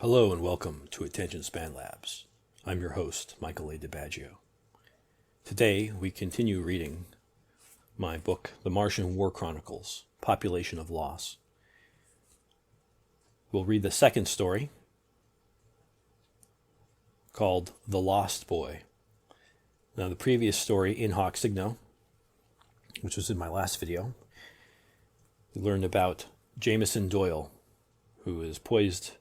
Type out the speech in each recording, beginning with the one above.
Hello and welcome to Attention Span Labs. I'm your host, Michael A. DiBaggio. Today we continue reading my book, The Martian War Chronicles, Population of Loss. We'll read the second story, called The Lost Boy. Now the previous story, In Hoc Signo, which was in my last video, we learned about Jameson Doyle, who is poised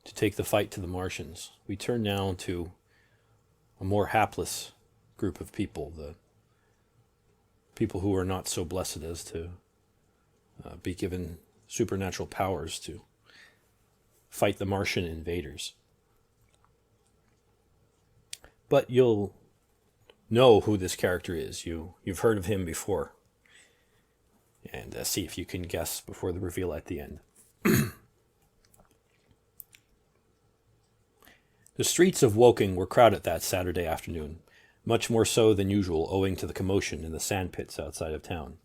to take the fight to the Martians. We turn now to a more hapless group of people, the people who are not so blessed as to be given supernatural powers to fight the Martian invaders. But you'll know who this character is. You've heard of him before. And see if you can guess before the reveal at the end. The streets of Woking were crowded that Saturday afternoon, much more so than usual owing to the commotion in the sandpits outside of town.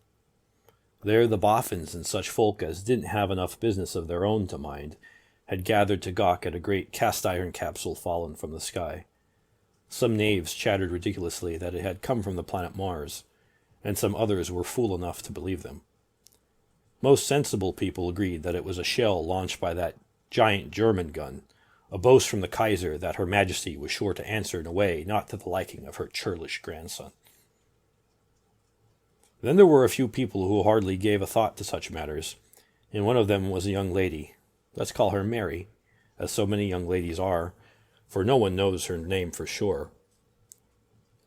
There the boffins and such folk as didn't have enough business of their own to mind had gathered to gawk at a great cast-iron capsule fallen from the sky. Some knaves chattered ridiculously that it had come from the planet Mars, and some others were fool enough to believe them. Most sensible people agreed that it was a shell launched by that giant German gun, a boast from the Kaiser that Her Majesty was sure to answer in a way not to the liking of her churlish grandson. Then there were a few people who hardly gave a thought to such matters, and one of them was a young lady. Let's call her Mary, as so many young ladies are, for no one knows her name for sure.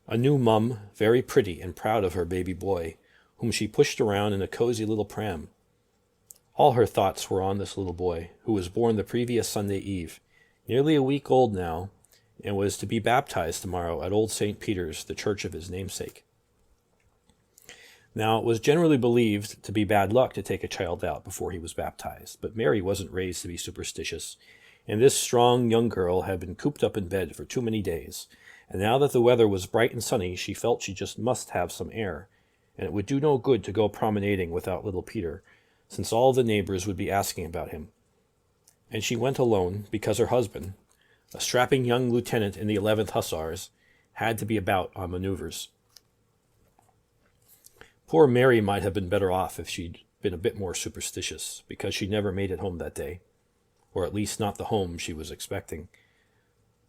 A new mum, very pretty and proud of her baby boy, whom she pushed around in a cozy little pram. All her thoughts were on this little boy, who was born the previous Sunday Eve, nearly a week old now, and was to be baptized tomorrow at Old St. Peter's, the church of his namesake. Now, it was generally believed to be bad luck to take a child out before he was baptized, but Mary wasn't raised to be superstitious, and this strong young girl had been cooped up in bed for too many days, and now that the weather was bright and sunny, she felt she just must have some air, and it would do no good to go promenading without little Peter, since all the neighbors would be asking about him. And she went alone because her husband, a strapping young lieutenant in the 11th Hussars, had to be about on maneuvers. Poor Mary might have been better off if she'd been a bit more superstitious, because she never made it home that day, or at least not the home she was expecting.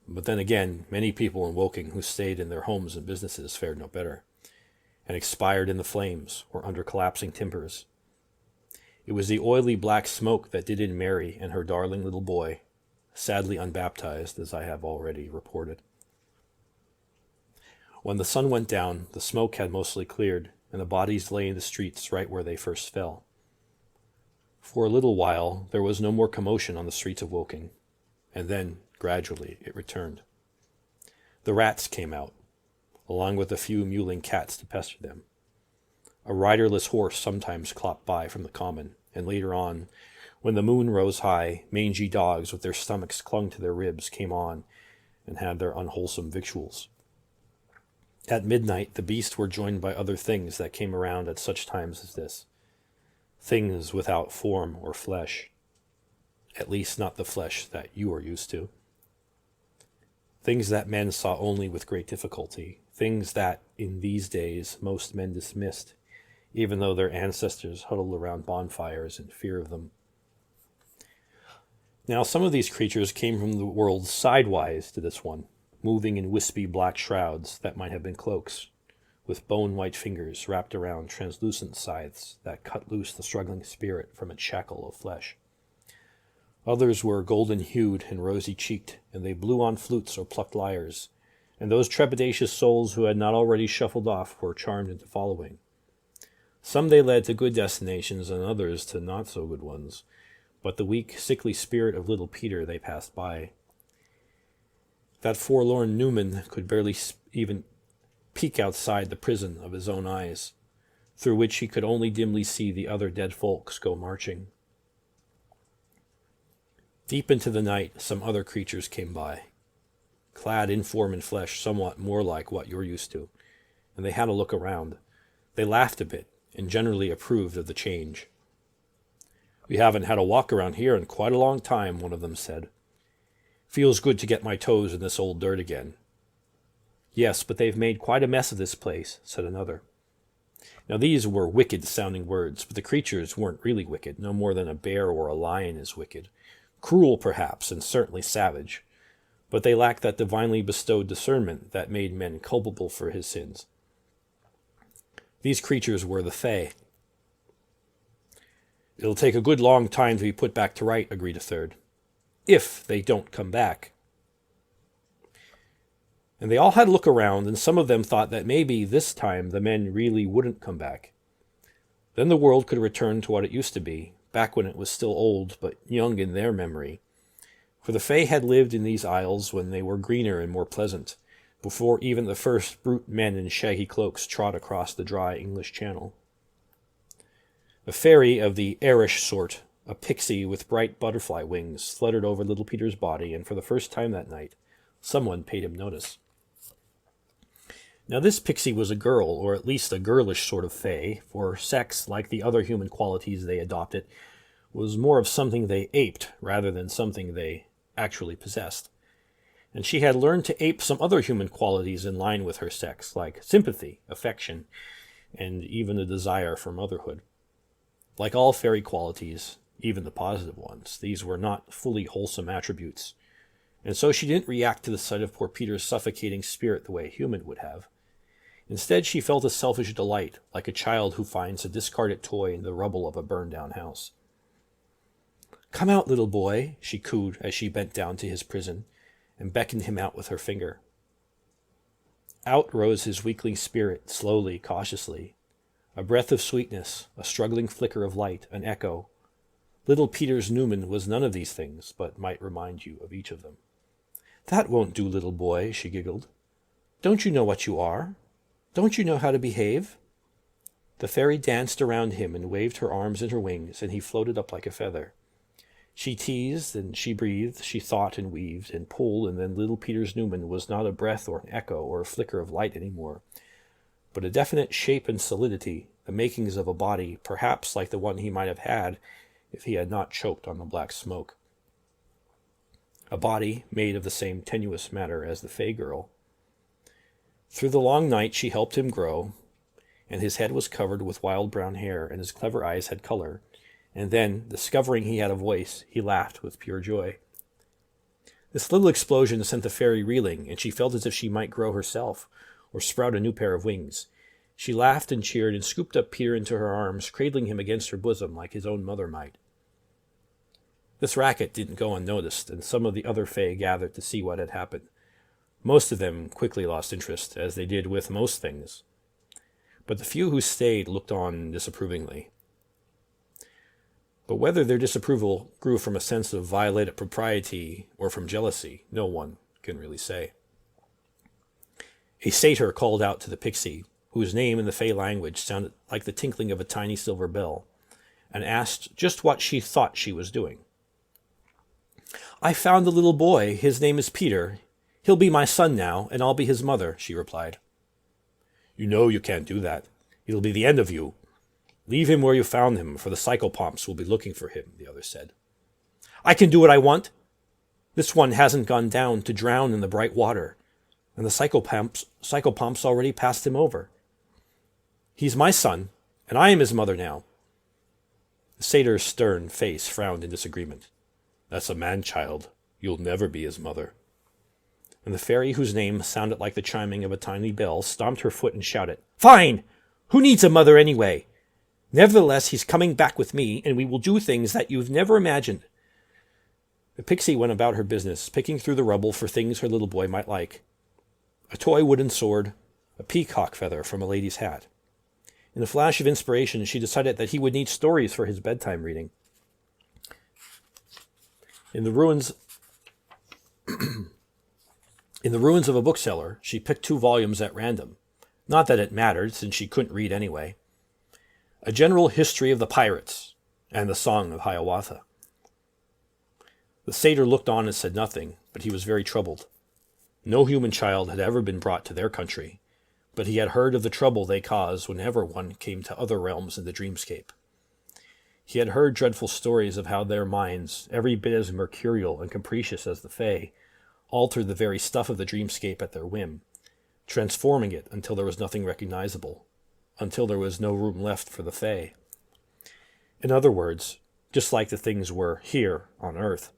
But then again, many people in Woking who stayed in their homes and businesses fared no better, and expired in the flames or under collapsing timbers. It was the oily black smoke that did in Mary and her darling little boy, sadly unbaptized, as I have already reported. When the sun went down, the smoke had mostly cleared, and the bodies lay in the streets right where they first fell. For a little while, there was no more commotion on the streets of Woking, and then, gradually, it returned. The rats came out, along with a few mewling cats to pester them. A riderless horse sometimes clopped by from the common, and later on, when the moon rose high, mangy dogs with their stomachs clung to their ribs came on and had their unwholesome victuals. At midnight, the beasts were joined by other things that came around at such times as this. Things without form or flesh. At least not the flesh that you are used to. Things that men saw only with great difficulty. Things that, in these days, most men dismissed, even though their ancestors huddled around bonfires in fear of them. Now, some of these creatures came from the world sidewise to this one, moving in wispy black shrouds that might have been cloaks, with bone-white fingers wrapped around translucent scythes that cut loose the struggling spirit from its shackle of flesh. Others were golden-hued and rosy-cheeked, and they blew on flutes or plucked lyres, and those trepidatious souls who had not already shuffled off were charmed into following. Some they led to good destinations, and others to not-so-good ones, but the weak, sickly spirit of little Peter they passed by. That forlorn Newman could barely even peek outside the prison of his own eyes, through which he could only dimly see the other dead folks go marching. Deep into the night, some other creatures came by, clad in form and flesh somewhat more like what you're used to, and they had a look around. They laughed a bit, and generally approved of the change. "We haven't had a walk around here in quite a long time," one of them said. Feels good to get my toes in this old dirt again. Yes, but they've made quite a mess of this place, said another. Now these were wicked-sounding words, but the creatures weren't really wicked, no more than a bear or a lion is wicked. Cruel, perhaps, and certainly savage. But they lacked that divinely bestowed discernment that made men culpable for his sins. These creatures were the Fae. It'll take a good long time to be put back to right, agreed a third. If they don't come back. And they all had a look around, and some of them thought that maybe this time the men really wouldn't come back. Then the world could return to what it used to be, back when it was still old, but young in their memory. For the Fae had lived in these isles when they were greener and more pleasant, before even the first brute men in shaggy cloaks trod across the dry English Channel. A fairy of the airish sort, a pixie with bright butterfly wings, fluttered over little Peter's body, and for the first time that night, someone paid him notice. Now this pixie was a girl, or at least a girlish sort of fae, for sex, like the other human qualities they adopted, was more of something they aped rather than something they actually possessed. And she had learned to ape some other human qualities in line with her sex, like sympathy, affection, and even a desire for motherhood. Like all fairy qualities, even the positive ones, these were not fully wholesome attributes, and so she didn't react to the sight of poor Peter's suffocating spirit the way a human would have. Instead, she felt a selfish delight, like a child who finds a discarded toy in the rubble of a burned-down house. "Come out, little boy," she cooed as she bent down to his prison, and beckoned him out with her finger. Out rose his weakling spirit, slowly, cautiously. A breath of sweetness, a struggling flicker of light, an echo. Little Peter's Newman was none of these things, but might remind you of each of them. "That won't do, little boy," she giggled. "Don't you know what you are? Don't you know how to behave?" The fairy danced around him and waved her arms and her wings, and he floated up like a feather. She teased, and she breathed, she thought and weaved, and pulled, and then little Peter's Newman was not a breath or an echo or a flicker of light any more, but a definite shape and solidity, the makings of a body, perhaps like the one he might have had if he had not choked on the black smoke. A body made of the same tenuous matter as the Fay girl. Through the long night she helped him grow, and his head was covered with wild brown hair, and his clever eyes had color, and then, discovering he had a voice, he laughed with pure joy. This little explosion sent the fairy reeling, and she felt as if she might grow herself, or sprout a new pair of wings. She laughed and cheered and scooped up Peter into her arms, cradling him against her bosom like his own mother might. This racket didn't go unnoticed, and some of the other Fae gathered to see what had happened. Most of them quickly lost interest, as they did with most things. But the few who stayed looked on disapprovingly. But whether their disapproval grew from a sense of violated propriety or from jealousy, no one can really say. A satyr called out to the pixie, whose name in the Fey language sounded like the tinkling of a tiny silver bell, and asked just what she thought she was doing. "I found the little boy. His name is Peter. He'll be my son now, and I'll be his mother," she replied. "You know you can't do that. It'll be the end of you. Leave him where you found him, for the psychopomps will be looking for him," the other said. "I can do what I want. This one hasn't gone down to drown in the bright water, and the psychopomps already passed him over. He's my son, and I am his mother now." The satyr's stern face frowned in disagreement. "That's a man-child. You'll never be his mother." And the fairy, whose name sounded like the chiming of a tiny bell, stomped her foot and shouted, "Fine! Who needs a mother anyway? Nevertheless, he's coming back with me, and we will do things that you've never imagined." The pixie went about her business, picking through the rubble for things her little boy might like. A toy wooden sword, a peacock feather from a lady's hat. In a flash of inspiration, she decided that he would need stories for his bedtime reading. In the ruins of a bookseller, she picked 2 volumes at random. Not that it mattered, since she couldn't read anyway. A General History of the Pirates, and the Song of Hiawatha. The satyr looked on and said nothing, but he was very troubled. No human child had ever been brought to their country, but he had heard of the trouble they caused whenever one came to other realms in the dreamscape. He had heard dreadful stories of how their minds, every bit as mercurial and capricious as the Fae, alter the very stuff of the dreamscape at their whim, transforming it until there was nothing recognizable, until there was no room left for the Fae. In other words, just like the things were here on Earth.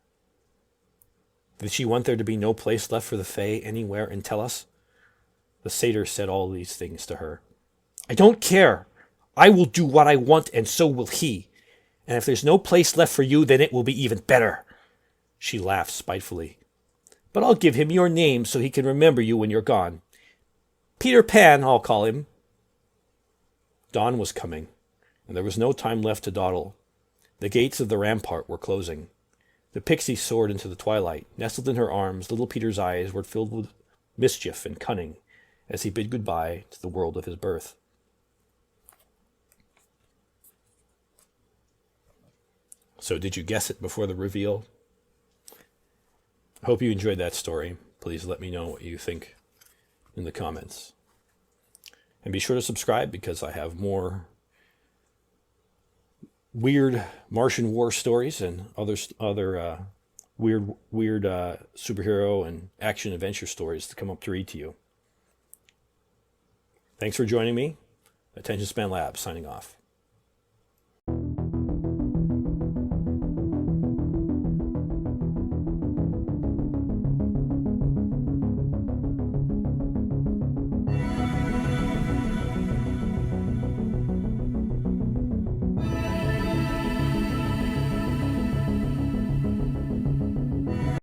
Did she want there to be no place left for the Fae anywhere in Tellus? The satyr said all these things to her. I don't care. I will do what I want, and so will he. And if there's no place left for you, then it will be even better. She laughed spitefully. But I'll give him your name so he can remember you when you're gone. Peter Pan, I'll call him. Dawn was coming, and there was no time left to dawdle. The gates of the rampart were closing. The pixie soared into the twilight. Nestled in her arms, little Peter's eyes were filled with mischief and cunning as he bid goodbye to the world of his birth. So did you guess it before the reveal? I hope you enjoyed that story. Please let me know what you think in the comments. And be sure to subscribe because I have more weird Martian war stories and other weird superhero and action adventure stories to come up to read to you. Thanks for joining me. Attention Span Labs signing off.